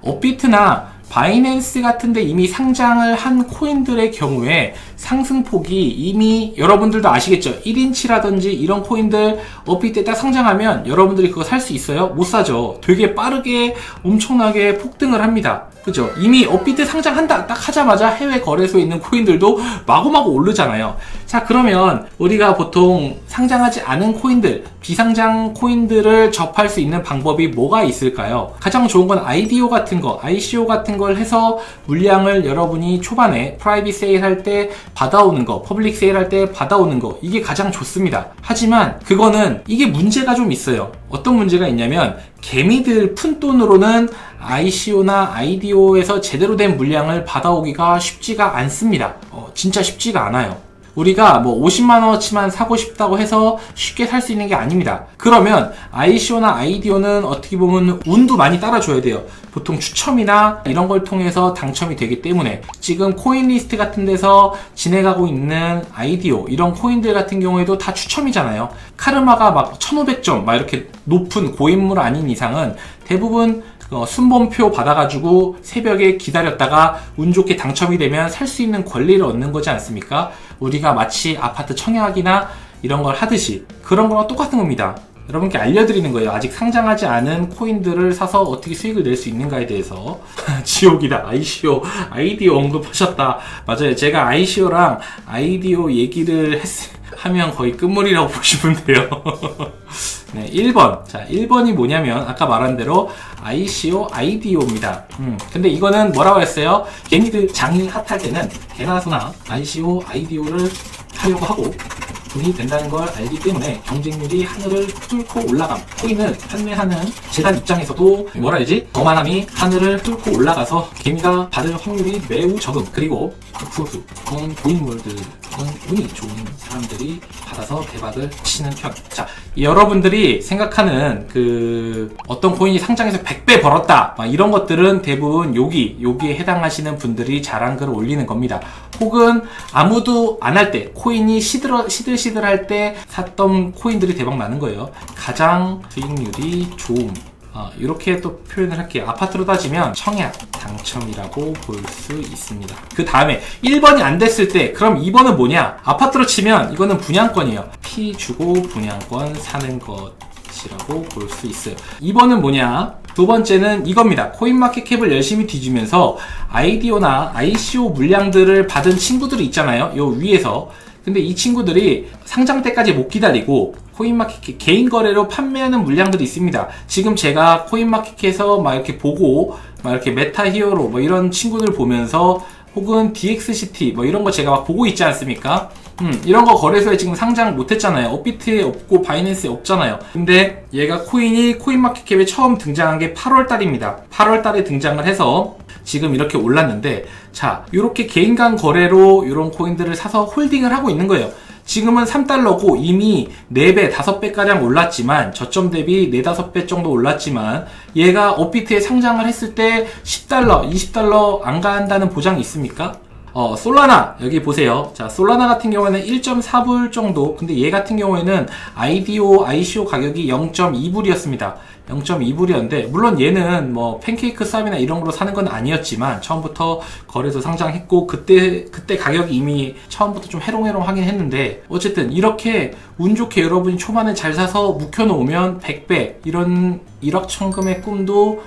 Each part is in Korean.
업비트나 바이낸스 같은데 이미 상장을 한 코인들의 경우에 상승폭이 이미 여러분들도 아시겠죠? 1인치라든지 이런 코인들 업비트에 딱 상장하면 여러분들이 그거 살 수 있어요? 못 사죠. 되게 빠르게 엄청나게 폭등을 합니다. 그죠? 이미 업비트 상장한다 딱 하자마자 해외 거래소에 있는 코인들도 마구마구 오르잖아요. 자, 그러면 우리가 보통 상장하지 않은 코인들, 비상장 코인들을 접할 수 있는 방법이 뭐가 있을까요? 가장 좋은 건 IDO 같은 거, ICO 같은 걸 해서 물량을 여러분이 초반에 프라이빗 세일 할 때 받아오는 거, 퍼블릭 세일 할 때 받아오는 거, 이게 가장 좋습니다. 하지만 그거는 이게 문제가 좀 있어요. 어떤 문제가 있냐면 개미들 푼돈으로는 ICO나 IDO에서 제대로 된 물량을 받아오기가 쉽지가 않습니다. 진짜 쉽지가 않아요. 우리가 뭐 50만원어치만 사고 싶다고 해서 쉽게 살 수 있는 게 아닙니다. 그러면 ICO나 IDO는 어떻게 보면 운도 많이 따라줘야 돼요. 보통 추첨이나 이런 걸 통해서 당첨이 되기 때문에 지금 코인 리스트 같은 데서 진행하고 있는 IDO 이런 코인들 같은 경우에도 다 추첨이잖아요. 카르마가 막 1500점 막 이렇게 높은 고인물 아닌 이상은 대부분 순번표 받아가지고 새벽에 기다렸다가 운 좋게 당첨이 되면 살 수 있는 권리를 얻는 거지 않습니까? 우리가 마치 아파트 청약이나 이런 걸 하듯이 그런 거랑 똑같은 겁니다. 여러분께 알려드리는 거예요. 아직 상장하지 않은 코인들을 사서 어떻게 수익을 낼 수 있는가에 대해서. 지옥이다. ICO, IDO 언급하셨다. 맞아요. 제가 ICO랑 IDO 얘기를 하면 거의 끝물이라고 보시면 돼요. 네, 1번. 자, 1번이 뭐냐면 아까 말한 대로 ICO, IDO입니다. 근데 이거는 뭐라고 했어요? 개미들 장이 핫할 때는 개나 소나 ICO, IDO를 하려고 하고 돈이 된다는 걸 알기 때문에 경쟁률이 하늘을 뚫고 올라감. 코인을 판매하는 재단 입장에서도 뭐라 해야지? 거만함이 하늘을 뚫고 올라가서 개미가 받을 확률이 매우 적음. 그리고 극소수 고인물들은 운이 좋은 사람들이 받아서 대박을 치는 편. 자, 여러분들이 생각하는 어떤 코인이 상장해서 100배 벌었다 막 이런 것들은 대부분 여기에 해당하시는 분들이 잘한 글을 올리는 겁니다. 혹은 아무도 안 할 때 코인이 시들시들할 때 샀던 코인들이 대박 나는 거예요. 가장 수익률이 좋음. 이렇게 또 표현을 할게요. 아파트로 따지면 청약 당첨이라고 볼 수 있습니다. 그 다음에 1번이 안 됐을 때 그럼 2번은 뭐냐? 아파트로 치면 이거는 분양권이에요. 피 주고 분양권 사는 것이라고 볼 수 있어요. 2번은 뭐냐? 두 번째는 이겁니다. 코인마켓캡을 열심히 뒤지면서 IDO나 ICO 물량들을 받은 친구들이 있잖아요. 요 위에서. 근데 이 친구들이 상장 때까지 못 기다리고 코인마켓캡 개인 거래로 판매하는 물량들이 있습니다. 지금 제가 코인마켓캡에서 막 이렇게 보고 막 이렇게 메타 히어로 뭐 이런 친구들 보면서 혹은 DXCT 뭐 이런 거 제가 막 보고 있지 않습니까? 이런 거 거래소에 지금 상장 못 했잖아요. 업비트에 없고 바이낸스에 없잖아요. 근데 얘가 코인이 코인마켓캡에 처음 등장한 게 8월 달입니다. 8월 달에 등장을 해서 지금 이렇게 올랐는데, 자, 이렇게 개인 간 거래로 이런 코인들을 사서 홀딩을 하고 있는 거예요. 지금은 3달러고 이미 4배, 5배가량 올랐지만 저점 대비 4, 5배 정도 올랐지만 얘가 업비트에 상장을 했을 때 10달러, 20달러 안 간다는 보장이 있습니까? 솔라나 여기 보세요. 자, 솔라나 같은 경우에는 1.4불 정도. 근데 얘 같은 경우에는 IDO, ICO 가격이 0.2불이었습니다. 0.2불이었는데 물론 얘는 뭐 팬케이크 쌈이나 이런 걸로 사는 건 아니었지만 처음부터 거래소 상장했고 그때 가격이 이미 처음부터 좀 해롱해롱하긴 했는데 어쨌든 이렇게 운 좋게 여러분이 초반에 잘 사서 묵혀놓으면 100배 이런 1억 천금의 꿈도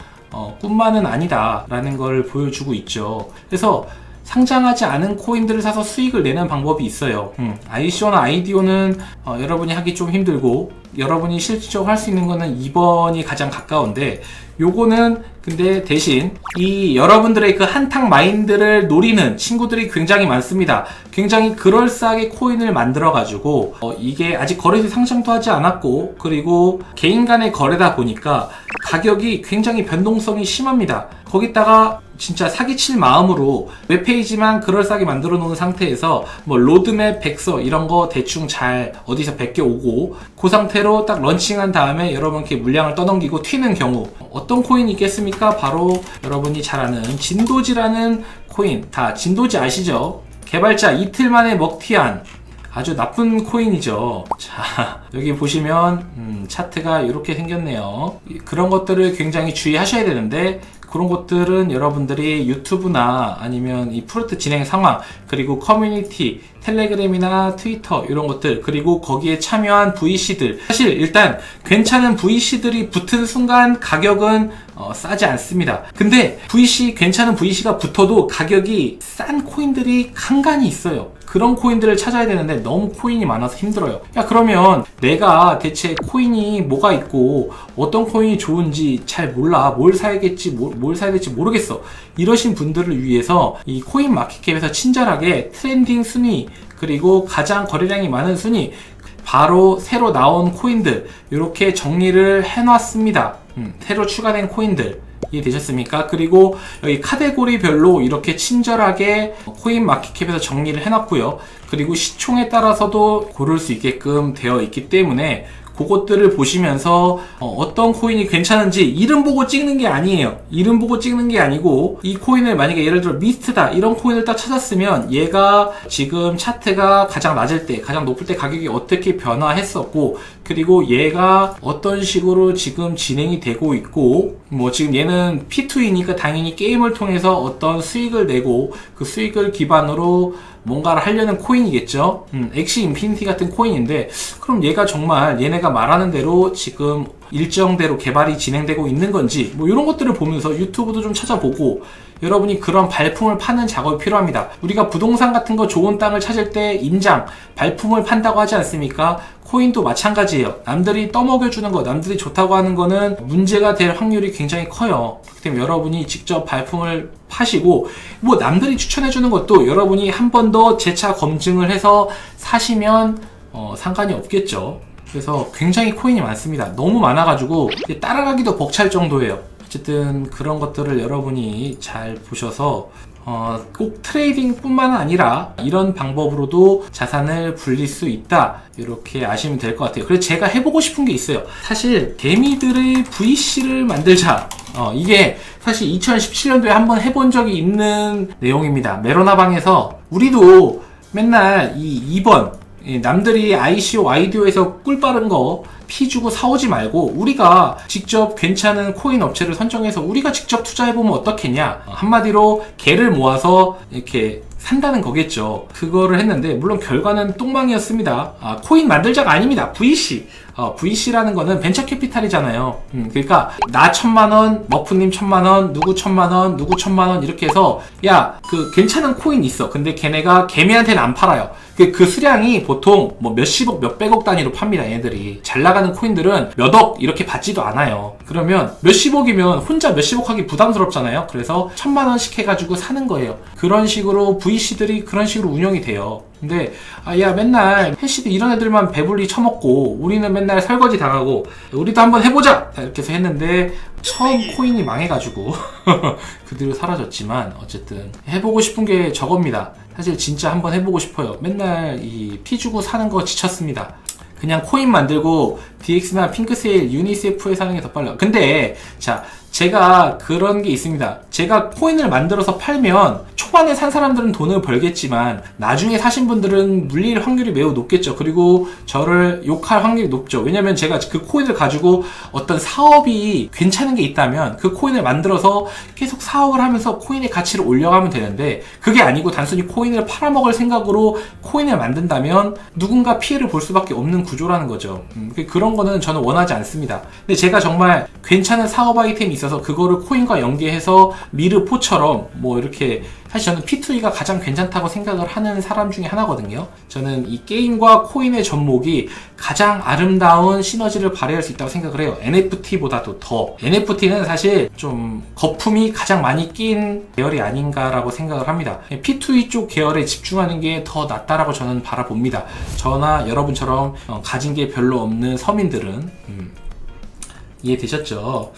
꿈만은 아니다 라는 걸 보여주고 있죠. 그래서 상장하지 않은 코인들을 사서 수익을 내는 방법이 있어요. ICO나 IDO는 여러분이 하기 좀 힘들고 여러분이 실질적으로 할 수 있는 거는 2번이 가장 가까운데 요거는 근데 대신 이 여러분들의 그 한탕 마인드를 노리는 친구들이 굉장히 많습니다. 굉장히 그럴싸하게 코인을 만들어 가지고 이게 아직 거래소 상장도 하지 않았고 그리고 개인 간의 거래다 보니까 가격이 굉장히 변동성이 심합니다. 거기다가 진짜 사기칠 마음으로 웹페이지만 그럴싸하게 만들어 놓은 상태에서 뭐 로드맵 백서 이런 거 대충 잘 어디서 베껴 오고 그 상태로 딱 런칭한 다음에 여러분께 물량을 떠넘기고 튀는 경우 어떤 코인이 있겠습니까? 바로 여러분이 잘 아는 진도지라는 코인. 다 진도지 아시죠? 개발자 이틀 만에 먹튀한 아주 나쁜 코인이죠. 자, 여기 보시면 차트가 이렇게 생겼네요. 그런 것들을 굉장히 주의하셔야 되는데 그런 것들은 여러분들이 유튜브나 아니면 이 프로젝트 진행 상황, 그리고 커뮤니티, 텔레그램이나 트위터 이런 것들, 그리고 거기에 참여한 VC들, 사실 일단 괜찮은 VC들이 붙은 순간 가격은 싸지 않습니다. 근데 괜찮은 VC가 붙어도 가격이 싼 코인들이 간간히 있어요. 그런 코인들을 찾아야 되는데 너무 코인이 많아서 힘들어요. 야, 그러면 내가 대체 코인이 뭐가 있고 어떤 코인이 좋은지 잘 몰라. 뭘 사야 될지 모르겠어. 이러신 분들을 위해서 이 코인 마켓캡에서 친절하게 트렌딩 순위, 그리고 가장 거래량이 많은 순위, 바로 새로 나온 코인들 이렇게 정리를 해놨습니다. 새로 추가된 코인들 이해되셨습니까? 그리고 여기 카테고리별로 이렇게 친절하게 코인 마켓캡에서 정리를 해놨고요. 그리고 시총에 따라서도 고를 수 있게끔 되어 있기 때문에 그것들을 보시면서 어떤 코인이 괜찮은지 이름 보고 찍는 게 아니에요. 이름 보고 찍는 게 아니고 이 코인을 만약에 예를 들어 미스트다 이런 코인을 딱 찾았으면 얘가 지금 차트가 가장 낮을 때 가장 높을 때 가격이 어떻게 변화했었고, 그리고 얘가 어떤 식으로 지금 진행이 되고 있고, 뭐 지금 얘는 P2E니까 당연히 게임을 통해서 어떤 수익을 내고 그 수익을 기반으로 뭔가를 하려는 코인이겠죠. 엑시 인피니티 같은 코인인데, 그럼 얘가 정말 얘네가 말하는 대로 지금 일정대로 개발이 진행되고 있는 건지 뭐 이런 것들을 보면서 유튜브도 좀 찾아보고, 여러분이 그런 발품을 파는 작업이 필요합니다. 우리가 부동산 같은 거 좋은 땅을 찾을 때 임장, 발품을 판다고 하지 않습니까? 코인도 마찬가지예요. 남들이 떠먹여주는 거, 남들이 좋다고 하는 거는 문제가 될 확률이 굉장히 커요. 그렇기 때문에 여러분이 직접 발품을 파시고, 뭐 남들이 추천해주는 것도 여러분이 한 번 더 재차 검증을 해서 사시면 상관이 없겠죠. 그래서 굉장히 코인이 많습니다. 너무 많아가지고 따라가기도 벅찰 정도예요. 어쨌든 그런 것들을 여러분이 잘 보셔서 꼭 트레이딩 뿐만 아니라 이런 방법으로도 자산을 불릴 수 있다, 이렇게 아시면 될 것 같아요. 그래서 제가 해보고 싶은 게 있어요. 사실 개미들의 VC를 만들자, 이게 사실 2017년도에 한번 해본 적이 있는 내용입니다. 메로나방에서 우리도 맨날 이 2번 남들이 ICO, IDO에서 꿀 빠른 거 피 주고 사오지 말고 우리가 직접 괜찮은 코인 업체를 선정해서 우리가 직접 투자해보면 어떻겠냐, 한마디로 개를 모아서 이렇게 산다는 거겠죠. 그거를 했는데 물론 결과는 똥망이었습니다. 코인 만들자가 아닙니다. VC. VC라는 거는 벤처 캐피탈이잖아요. 그러니까 나 1,000만원, 머프님 1,000만원, 누구 1,000만원, 누구 1,000만원 이렇게 해서 야, 그 괜찮은 코인 있어. 근데 걔네가 개미한테는 안 팔아요. 그 수량이 보통 뭐 몇십억, 몇백억 단위로 팝니다. 얘네들이. 잘 나가는 코인들은 몇억 이렇게 받지도 않아요. 그러면 몇십억이면 혼자 몇십억 하기 부담스럽잖아요. 그래서 1,000만원씩 해가지고 사는 거예요. 그런 식으로 VC들이 그런 식으로 운영이 돼요. 근데 야, 맨날 해시드 이런 애들만 배불리 처먹고 우리는 맨날 설거지 당하고 우리도 한번 해보자 이렇게 해서 했는데 처음 코인이 망해가지고 그 뒤로 사라졌지만, 어쨌든 해보고 싶은 게 저겁니다. 사실 진짜 한번 해보고 싶어요. 맨날 이 피 주고 사는 거 지쳤습니다. 그냥 코인 만들고 DX나 핑크세일, 유니세프에 사는 게 더 빨라요. 근데 자, 제가 그런 게 있습니다. 제가 코인을 만들어서 팔면 초반에 산 사람들은 돈을 벌겠지만 나중에 사신 분들은 물릴 확률이 매우 높겠죠. 그리고 저를 욕할 확률이 높죠. 왜냐면 제가 그 코인을 가지고 어떤 사업이 괜찮은 게 있다면 그 코인을 만들어서 계속 사업을 하면서 코인의 가치를 올려가면 되는데, 그게 아니고 단순히 코인을 팔아먹을 생각으로 코인을 만든다면 누군가 피해를 볼 수밖에 없는 구조라는 거죠. 그런 거는 저는 원하지 않습니다. 근데 제가 정말 괜찮은 사업 아이템이 있어서 그거를 코인과 연계해서 미르포처럼 뭐 이렇게, 사실 저는 P2E가 가장 괜찮다고 생각을 하는 사람 중에 하나거든요. 저는 이 게임과 코인의 접목이 가장 아름다운 시너지를 발휘할 수 있다고 생각을 해요. NFT보다도 더. NFT는 사실 좀 거품이 가장 많이 낀 계열이 아닌가라고 생각을 합니다. P2E 쪽 계열에 집중하는 게 더 낫다라고 저는 바라봅니다. 저나 여러분처럼 가진 게 별로 없는 서민들은 이해되셨죠?